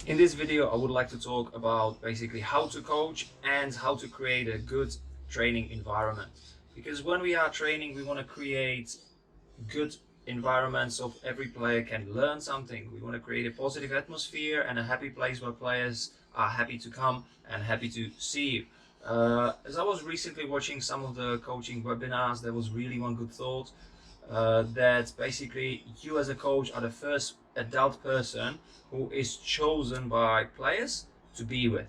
In this video, I would like to talk about basically how to coach and how to create a good training environment. Because when we are training, we want to create good environments so every player can learn something. We want to create a positive atmosphere and a happy place where players are happy to come and happy to see you. As I was recently watching some of the coaching webinars, there was really one good thought that basically you as a coach are the first adult person who is chosen by players to be with,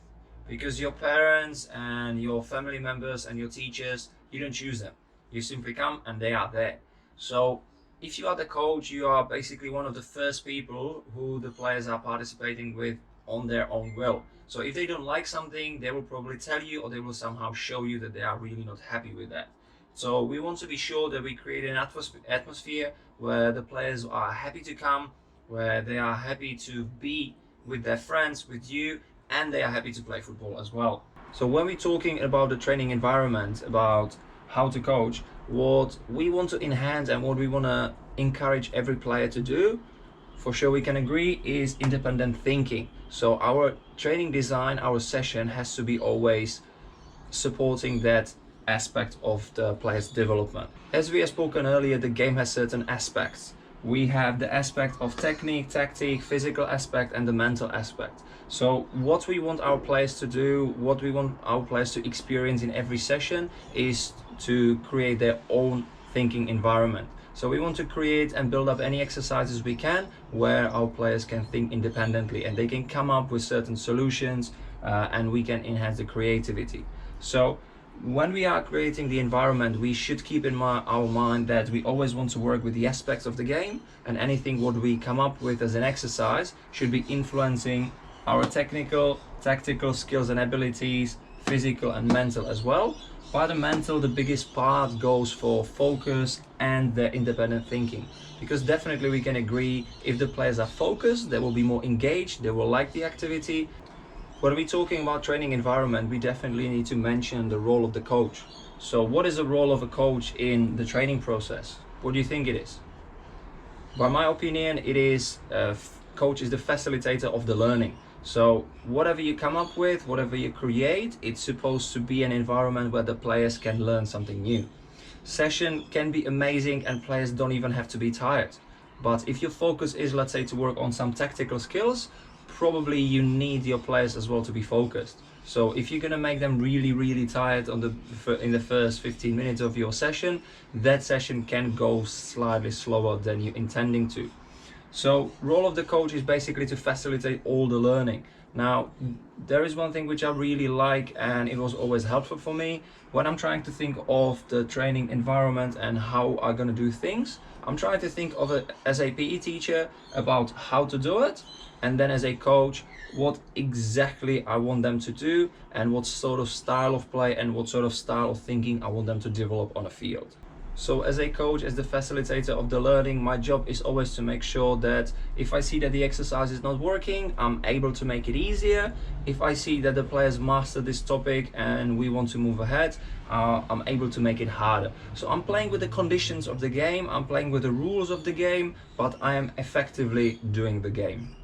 because your parents and your family members and your teachers, you don't choose them, you simply come and they are there. So if you are the coach, you are basically one of the first people who the players are participating with on their own will. So if they don't like something, they will probably tell you, or they will somehow show you that they are really not happy with that. So we want to be sure that we create an atmosphere where the players are happy to come, where they are happy to be with their friends, with you, and they are happy to play football as well. So when we're talking about the training environment, about how to coach, what we want to enhance and what we want to encourage every player to do, for sure we can agree, is independent thinking. So our training design, our session has to be always supporting that aspect of the player's development. As we have spoken earlier, the game has certain aspects. We have the aspect of technique, tactic, physical aspect, and the mental aspect. So what we want our players to do, what we want our players to experience in every session, is to create their own thinking environment. So we want to create and build up any exercises we can where our players can think independently and they can come up with certain solutions, and we can enhance the creativity. So when we are creating the environment, we should keep in our mind that we always want to work with the aspects of the game, and anything what we come up with as an exercise should be influencing our technical, tactical skills and abilities, physical and mental as well. By the mental, the biggest part goes for focus and the independent thinking, because definitely we can agree, if the players are focused, they will be more engaged, they will like the activity. When we're talking about training environment, we definitely need to mention the role of the coach. So what is the role of a coach in the training process? What do you think it is? By my opinion, it is coach is the facilitator of the learning. So whatever you come up with, whatever you create, it's supposed to be an environment where the players can learn something new. Session can be amazing and players don't even have to be tired. But if your focus is, let's say, to work on some tactical skills, probably you need your players as well to be focused. So if you're gonna make them really tired in the first 15 minutes of your session, that session can go slightly slower than you're intending to. So role of the coach is basically to facilitate all the learning. Now, there is one thing which I really like, and it was always helpful for me when I'm trying to think of the training environment and how I'm gonna do things. I'm trying to think of it as a PE teacher about how to do it, and then as a coach, what exactly I want them to do and what sort of style of play and what sort of style of thinking I want them to develop on a field. So as a coach, as the facilitator of the learning, my job is always to make sure that if I see that the exercise is not working, I'm able to make it easier. If I see that the players master this topic and we want to move ahead, I'm able to make it harder. So I'm playing with the conditions of the game, I'm playing with the rules of the game, but I am effectively doing the game.